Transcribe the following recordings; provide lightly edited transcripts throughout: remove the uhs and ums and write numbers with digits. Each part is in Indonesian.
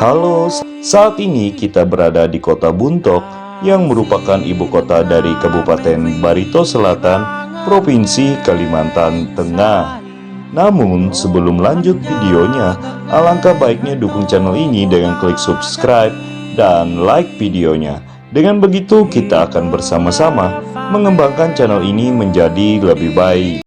Halo, saat ini kita berada di kota Buntok yang merupakan ibu kota dari Kabupaten Barito Selatan, Provinsi Kalimantan Tengah. Namun sebelum lanjut videonya, alangkah baiknya dukung channel ini dengan klik subscribe dan like videonya. Dengan begitu kita akan bersama-sama mengembangkan channel ini menjadi lebih baik.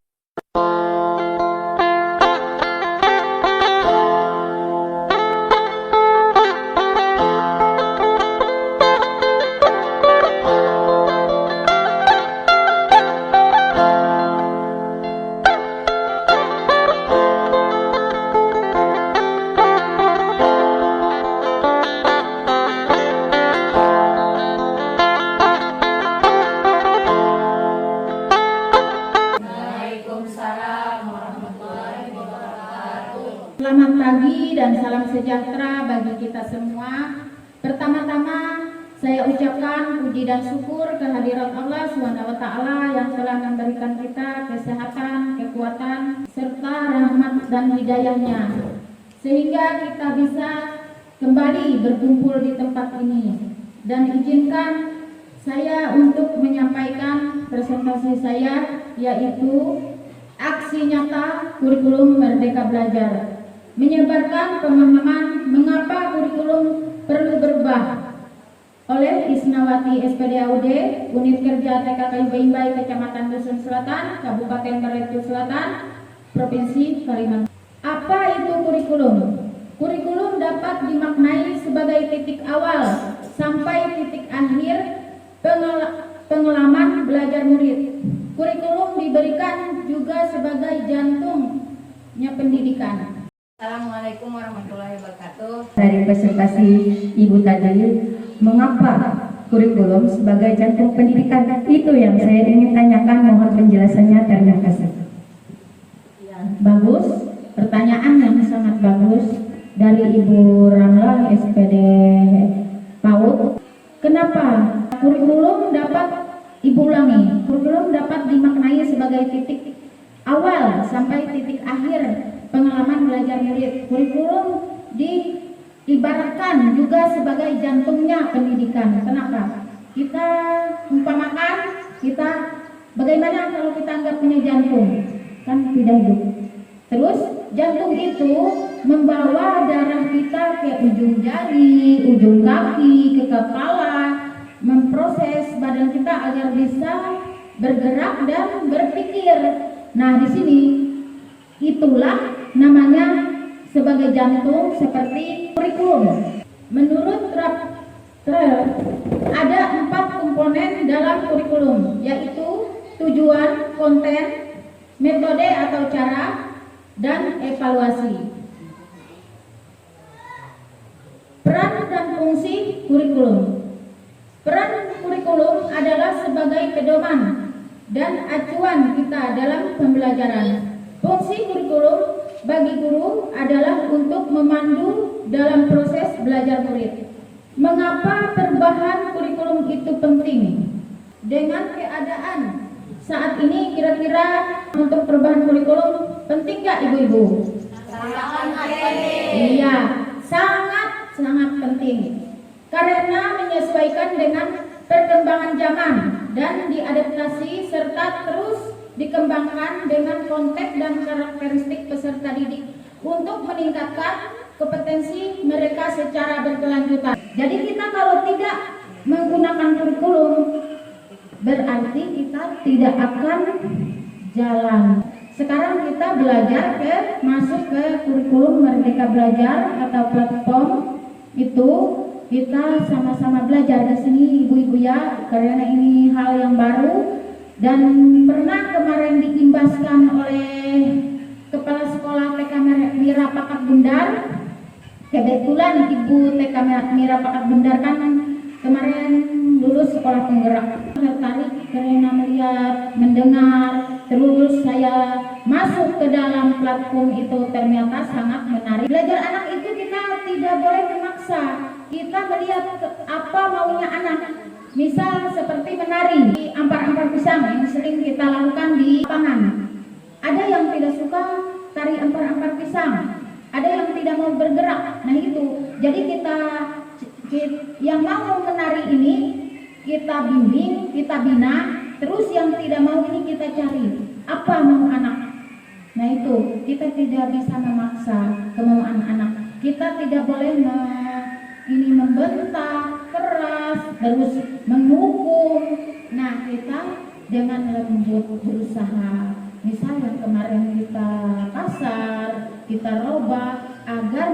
Selamat pagi dan salam sejahtera bagi kita semua. Pertama-tama saya ucapkan puji dan syukur kehadirat Allah SWT yang telah memberikan kita kesehatan, kekuatan, serta rahmat dan hidayahnya, sehingga kita bisa kembali berkumpul di tempat ini. Dan izinkan saya untuk menyampaikan presentasi saya, yaitu aksi nyata kurikulum Merdeka Belajar, menyebarkan pemahaman mengapa kurikulum perlu berubah, oleh Isnawati SPDAUD, Unit Kerja TK Kayu Baimbai, Kecamatan Dusun Selatan, Kabupaten Barito Selatan, Provinsi Kalimantan. Apa itu kurikulum? Kurikulum dapat dimaknai sebagai titik awal sampai titik akhir pengalaman belajar murid. Kurikulum diberikan juga sebagai jantungnya pendidikan. Assalamualaikum warahmatullahi wabarakatuh. Dari presentasi Ibu tadi, mengapa kurikulum sebagai jantung pendidikan, itu yang saya ingin tanyakan, mohon penjelasannya. Terima kasih. Bagus, pertanyaan yang sangat bagus dari Ibu Ramlah SPD PAUD. Kenapa kurikulum dapat Ibu ulangi? Kurikulum dapat dimaknai sebagai titik awal sampai titik akhir pengalaman belajar murid. Kurikulum diibaratkan juga sebagai jantungnya pendidikan. Kenapa? Kita umpamakan, bagaimana kalau kita nggak punya jantung? Kan tidak hidup. Terus jantung itu membawa darah kita ke ujung jari, ujung kaki, ke kepala, memproses badan kita agar bisa bergerak dan berpikir. Nah, di sini itulah namanya sebagai jantung seperti kurikulum. Menurut ada 4 komponen dalam kurikulum, yaitu tujuan, konten, metode atau cara, dan evaluasi. Peran dan fungsi kurikulum. Peran kurikulum adalah sebagai pedoman dan acuan kita dalam pembelajaran. Fungsi kurikulum bagi guru adalah untuk memandu dalam proses belajar murid. Mengapa perubahan kurikulum itu penting? Dengan keadaan saat ini, kira-kira untuk perubahan kurikulum penting nggak Ibu-Ibu? Sangat penting. Iya, sangat penting. Karena menyesuaikan dengan perkembangan zaman dan diadaptasi serta terus dikembangkan dengan konteks dan karakteristik peserta didik untuk meningkatkan kompetensi mereka secara berkelanjutan. Jadi kita kalau tidak menggunakan kurikulum, berarti kita tidak akan jalan. Sekarang kita belajar masuk ke kurikulum Merdeka Belajar atau platform itu, kita sama-sama belajar di sini Ibu-ibu ya, karena ini hal yang baru dan pernah kemarin diimbaskan oleh Kepala Sekolah TK Mira Pakat Bundar. Kebetulan Ibu TK Mira Pakat Bundar kan kemarin lulus sekolah penggerak. Tertarik karena melihat, mendengar, terus saya masuk ke dalam platform itu, ternyata sangat menarik. Belajar anak itu kita tidak boleh memaksa. Kita melihat apa maunya anak. Misal seperti menari, ampar-ampar pisang yang sering kita lakukan di lapangan. Ada yang tidak suka tari ampar-ampar pisang. ada yang tidak mau bergerak. Nah itu, jadi kita yang mau menari ini kita bimbing, kita bina, terus yang tidak mau ini kita cari apa mau anak. Nah itu, kita tidak bisa memaksa kemauan anak. Kita tidak boleh ini membentak keras, terus menghukum. Nah kita dengan lembut berusaha. Misalnya kemarin kita kasar, kita robah agar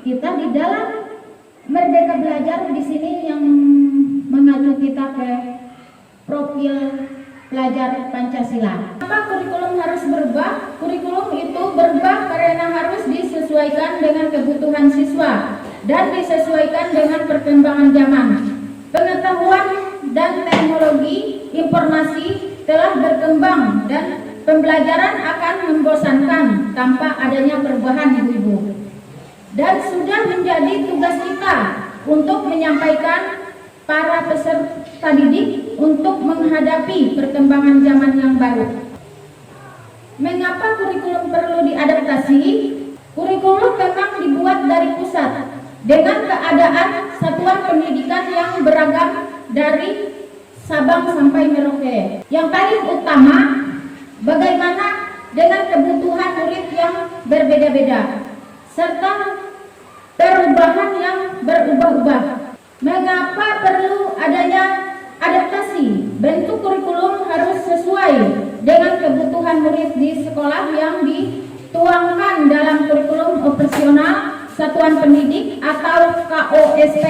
kita di dalam Merdeka Belajar di sini yang mengacu kita ke profil pelajar Pancasila. Apa kurikulum harus berubah? Kurikulum itu berubah karena harus disesuaikan dengan kebutuhan siswa dan disesuaikan dengan perkembangan zaman. Pengetahuan dan teknologi informasi telah berkembang dan pembelajaran akan membosankan tanpa adanya perubahan, ibu-ibu. Dan sudah menjadi tugas kita untuk menyampaikan para peserta didik untuk menghadapi perkembangan zaman yang baru. Mengapa kurikulum perlu diadaptasi? Kurikulum memang dibuat dari pusat dengan keadaan satuan pendidikan yang beragam dari Sabang sampai Merauke. Yang paling utama, bagaimana dengan kebutuhan murid yang berbeda-beda serta perubahan yang berubah-ubah. Mengapa perlu adanya adaptasi? Bentuk kurikulum harus sesuai dengan kebutuhan murid di sekolah yang dituangkan dalam kurikulum operasional satuan pendidik atau KOSP.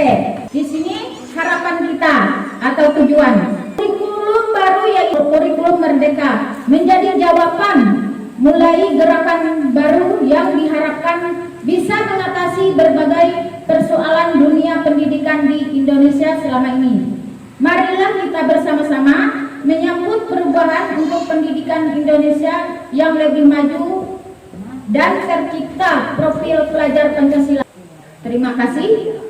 Di sini harapan kita atau tujuan kurikulum baru yaitu kurikulum Merdeka menjadi jawaban mulai gerakan baru yang diharapkan bisa mengatasi berbagai persoalan dunia pendidikan di Indonesia selama ini. Marilah kita bersama-sama menyambut perubahan untuk pendidikan Indonesia yang lebih maju dan tercipta profil pelajar Pancasila. Terima kasih.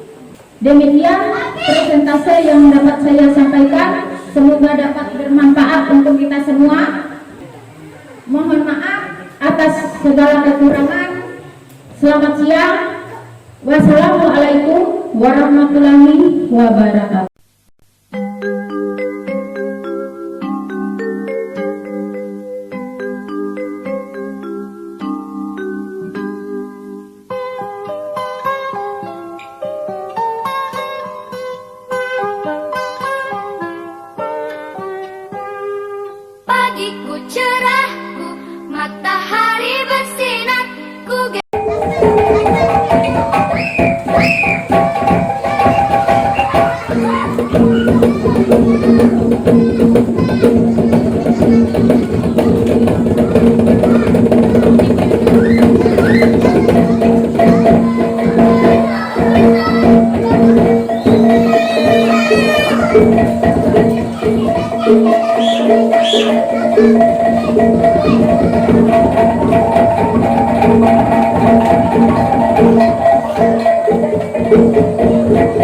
Demikian presentase yang dapat saya sampaikan. Semoga dapat bermanfaat untuk kita semua. Mohon maaf atas segala kekurangan. Selamat siang. Wassalamualaikum warahmatullahi wabarakatuh. Pagiku cerahku, matahari bersinar, ku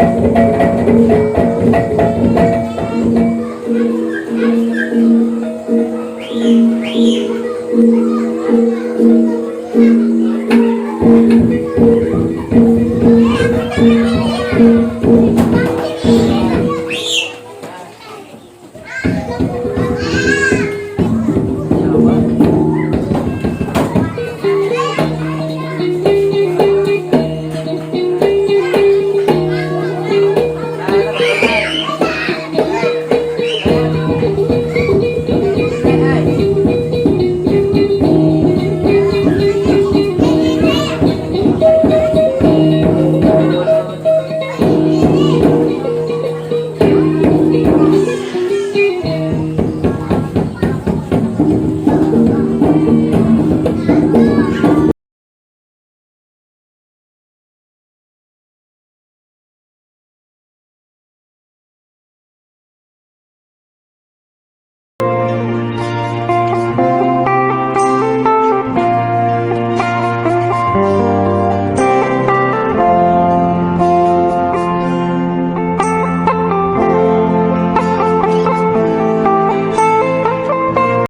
Thank you.